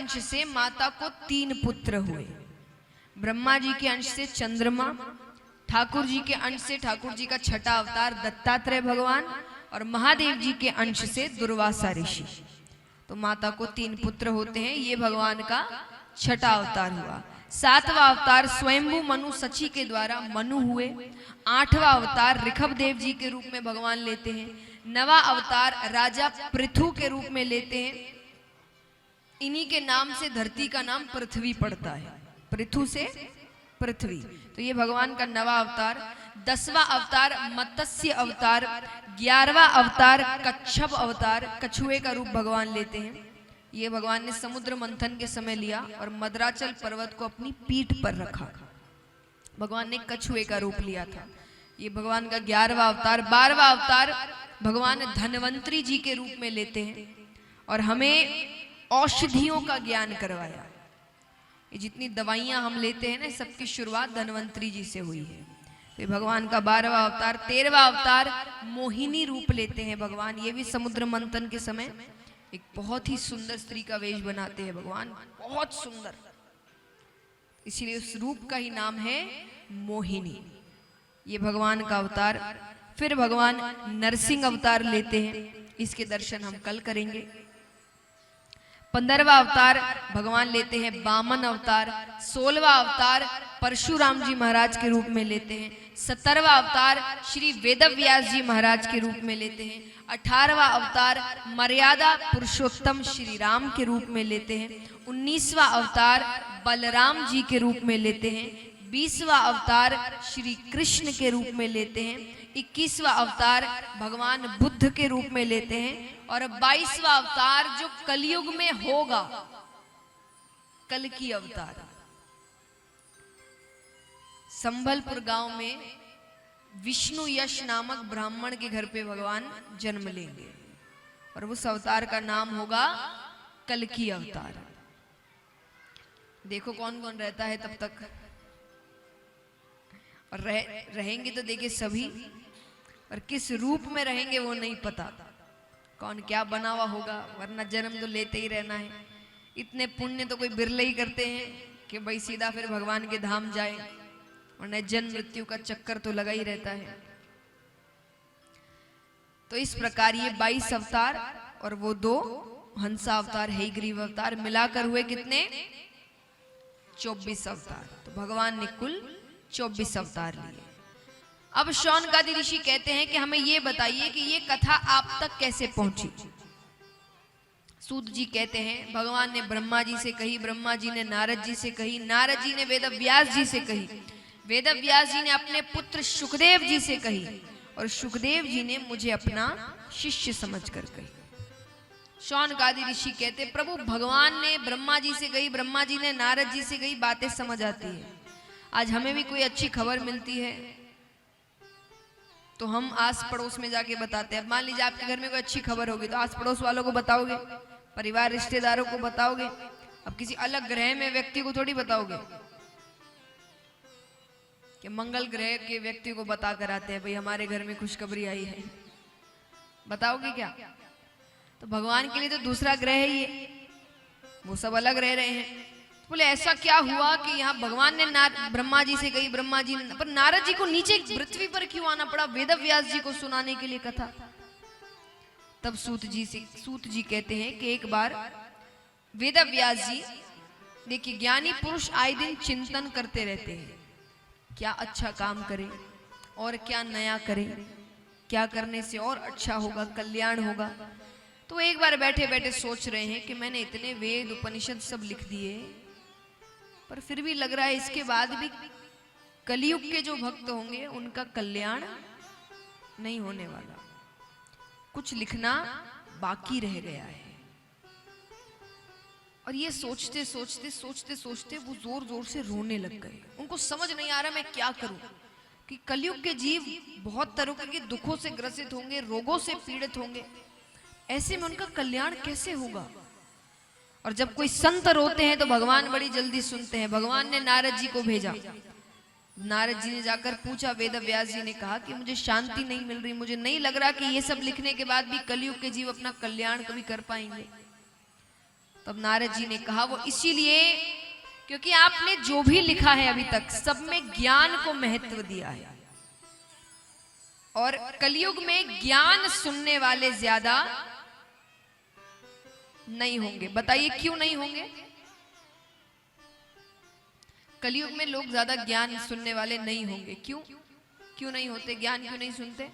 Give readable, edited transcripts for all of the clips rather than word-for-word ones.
अंश से माता को 3 पुत्र हुए। ब्रह्मा जी के अंश से चंद्रमा, ठाकुर जी के अंश से ठाकुर जी का छठा अवतार दत्तात्रेय भगवान, और महादेव जी के अंश से दुर्वासा ऋषि। तो माता को 3 पुत्र होते हैं, ये भगवान का छठा अवतार हुआ। 7वां अवतार स्वयंभू मनु सची के द्वारा मनु हुए। 8वां अवतार ऋषभ देव जी के रूप में भगवान लेते हैं। 9वां अवतार राजा पृथु के रूप में लेते हैं। इन्हीं के नाम से धरती का नाम पृथ्वी पड़ता है, पृथु से पृथ्वी। तो ये भगवान का 9वां अवतार। 10वां अवतार मत्स्य अवतार। 11वां अवतार कच्छप अवतार, कछुए का रूप भगवान लेते हैं। ये भगवान ने समुद्र मंथन के समय लिया और मद्राचल पर्वत को अपनी पीठ पर रखा। भगवान ने कछुए का रूप लिया था। ये भगवान का 11वां अवतार। 12वां अवतार भगवान धन्वंतरी जी के रूप में लेते हैं और हमें औषधियों का ज्ञान करवाया। ये जितनी दवाइयां हम लेते हैं ना, सबकी शुरुआत धन्वंतरी जी से हुई है। तो भगवान का 12वां अवतार। 13वां अवतार मोहिनी रूप लेते हैं भगवान। ये भी समुद्र मंथन के समय एक बहुत ही सुंदर स्त्री का वेश बनाते हैं भगवान, बहुत सुंदर, इसीलिए उस रूप का ही नाम है मोहिनी। ये भगवान का अवतार। फिर भगवान नरसिंह अवतार लेते हैं, इसके दर्शन हम कल करेंगे। 15वां अवतार भगवान लेते हैं वामन अवतार। 16वां अवतार परशुराम जी महाराज के रूप में लेते हैं। 17वां अवतार श्री वेदव्यास जी महाराज के रूप में लेते हैं। 18वां अवतार मर्यादा पुरुषोत्तम श्री राम के रूप में लेते हैं। 19वां अवतार बलराम जी के रूप में लेते हैं। 20वां अवतार श्री कृष्ण के रूप में लेते हैं। 21वां अवतार भगवान बुद्ध के रूप में लेते हैं। और 22वां अवतार जो कलयुग में होगा, कल की अवतार, संभलपुर गांव में विष्णु यश नामक ब्राह्मण के घर पे भगवान जन्म लेंगे और उस अवतार का नाम होगा कल की अवतार। देखो कौन कौन रहता है तब तक, और रहेंगे तो देखिए सभी, और किस रूप में रहेंगे वो नहीं पता, कौन क्या बना हुआ होगा, वरना जन्म तो लेते ही रहना है। इतने पुण्य तो कोई बिरले ही करते हैं कि भाई सीधा फिर भगवान के धाम जाए, वरना जन्म मृत्यु का चक्कर तो लगा ही रहता है। तो इस प्रकार ये 22 अवतार और वो 2 हंसा अवतार है ग्रीव अवतार, मिलाकर हुए कितने? 24 अवतार। तो भगवान ने कुल 24 अवतार लिए। अब शौनकादि ऋषि कहते हैं कि हमें ये बताइए कि ये कथा आप तक कैसे पहुंची। सूत जी कहते हैं भगवान ने ब्रह्मा जी से कही, ब्रह्मा जी ने नारद जी से कही, नारद जी ने वेदव्यास जी से कही, वेदव्यास जी ने अपने पुत्र शुकदेव जी से कही, और शुकदेव जी ने मुझे अपना शिष्य समझकर कही। शौनकादि ऋषि कहते प्रभु भगवान ने ब्रह्मा जी से कही, ब्रह्मा जी ने नारद जी से कही, बातें समझ आती है। आज हमें भी कोई अच्छी खबर मिलती है तो हम आस पड़ोस में जाके बताते हैं। मान लीजिए आपके घर में कोई अच्छी खबर होगी तो आस पड़ोस वालों को बताओगे, परिवार रिश्तेदारों को बताओगे। अब किसी अलग ग्रह में व्यक्ति को थोड़ी बताओगे कि मंगल ग्रह के व्यक्ति को बता कर आते हैं भाई हमारे घर में खुशखबरी आई है, बताओगे क्या? तो भगवान के लिए तो दूसरा ग्रह है ये, वो सब अलग रह रहे हैं। बोले ऐसा क्या हुआ कि यहाँ भगवान ने ब्रह्मा जी से कही, ब्रह्मा जी ने, पर नारद जी को नीचे पृथ्वी पर क्यों आना पड़ा वेदव्यास जी को सुनाने के लिए कथा? तब सूत जी कहते हैं कि एक बार वेदव्यास जी, देखिए ज्ञानी पुरुष आए दिन चिंतन करते रहते हैं, क्या अच्छा काम करें और क्या नया करें, क्या करने से और अच्छा होगा, कल्याण होगा। तो एक बार बैठे बैठे सोच रहे हैं कि मैंने इतने वेद उपनिषद सब लिख दिए, पर फिर भी लग रहा है इसके बाद भी कलयुग के जो भक्त होंगे उनका कल्याण नहीं होने वाला, कुछ लिखना बाकी रह गया है। और ये सोचते सोचते सोचते सोचते वो जोर जोर से रोने लग गए। उनको समझ नहीं आ रहा मैं क्या करूं, कि कलयुग के जीव बहुत तरह के दुखों से ग्रसित होंगे, रोगों से पीड़ित होंगे, ऐसे में उनका कल्याण कैसे होगा। और जब कोई संत रोते हैं तो भगवान बड़ी जल्दी सुनते हैं। भगवान ने नारद जी को भेजा, नारद जी ने जाकर पूछा, वेदव्यास जी ने कहा कि मुझे शांति नहीं मिल रही, मुझे नहीं लग रहा कि ये सब लिखने के बाद भी कलयुग के जीव अपना कल्याण कभी कर पाएंगे। तब नारद जी ने कहा वो इसीलिए क्योंकि आपने जो भी लिखा है अभी तक सब में ज्ञान को महत्व दिया है, और कलयुग में ज्ञान सुनने वाले ज्यादा नहीं होंगे। बताइए क्यों नहीं होंगे? कलयुग में लोग ज्यादा ज्ञान सुनने वाले नहीं होंगे। क्यों क्यों नहीं होते? ज्ञान क्यों नहीं सुनते?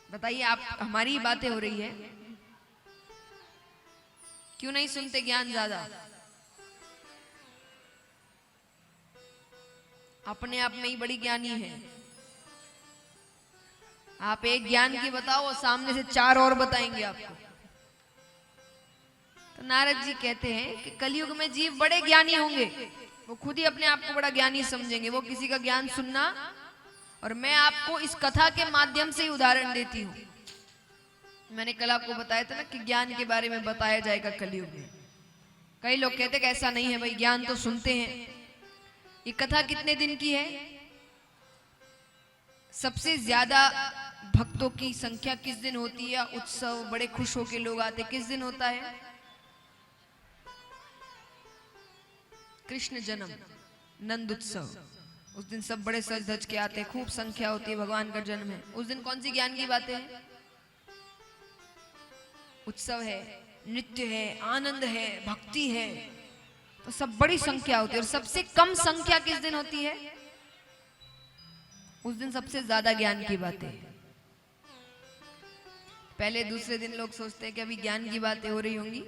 बताइए, आप हमारी बातें हो रही है, क्यों नहीं सुनते ज्ञान ज्यादा? अपने आप में ही बड़ी ज्ञानी है। आप एक ज्ञान की बताओ और सामने से 4 और बताएंगे आपको। तो नारद जी कहते हैं कि कलयुग में जीव बड़े ज्ञानी होंगे, वो खुद ही अपने आप को बड़ा ज्ञानी समझेंगे, वो किसी का ज्ञान सुनना। और मैं आपको इस कथा के माध्यम से ही उदाहरण देती हूँ। मैंने कल आपको बताया था ना कि ज्ञान के बारे में बताया जाएगा कलयुग में। कई लोग कहते हैं कि ऐसा नहीं है भाई, ज्ञान तो सुनते हैं। ये कथा कितने दिन की है? सबसे ज्यादा भक्तों की संख्या किस दिन होती है? उत्सव, बड़े खुश होके लोग आते, किस दिन होता है? कृष्ण जन्म, नंद उत्सव। उस दिन सब बड़े सज धज के आते, खूब संख्या होती है, भगवान का जन्म है। उस दिन कौन सी ज्ञान की बातें हैं? उत्सव है, नृत्य है, आनंद है, भक्ति है, तो सब बड़ी संख्या होती है। और सबसे कम संख्या किस दिन होती है? उस दिन सबसे ज्यादा ज्ञान की बातें। पहले दूसरे दिन लोग सोचते हैं कि अभी ज्ञान की बातें हो रही होंगी,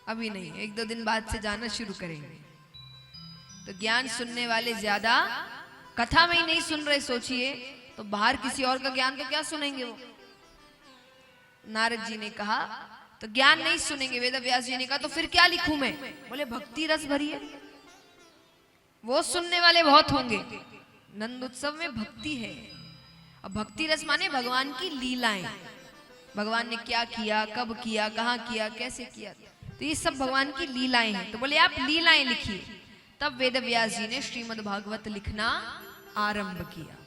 अभी नहीं, 1-2 दिन बाद से जाना शुरू करेंगे। तो ज्ञान सुनने वाले ज्यादा, कथा में ही नहीं सुन रहे, सोचिए तो बाहर किसी और का ज्ञान तो क्या सुनेंगे वो? नारद जी ने कहा तो ज्ञान नहीं सुनेंगे। वेद व्यास जी ने कहा तो फिर क्या लिखूं मैं? बोले भक्ति रस भरी है, वो सुनने वाले बहुत होंगे। नंद उत्सव में भक्ति है, और भक्ति रस माने भगवान की लीलाएं। भगवान ने क्या किया, कब किया, कहाँ किया, कैसे किया, तो ये सब भगवान की लीलाएं हैं। तो बोले आप लीलाएं लिखिए। तब वेद व्यास जी ने श्रीमद् भागवत लिखना आरंभ किया।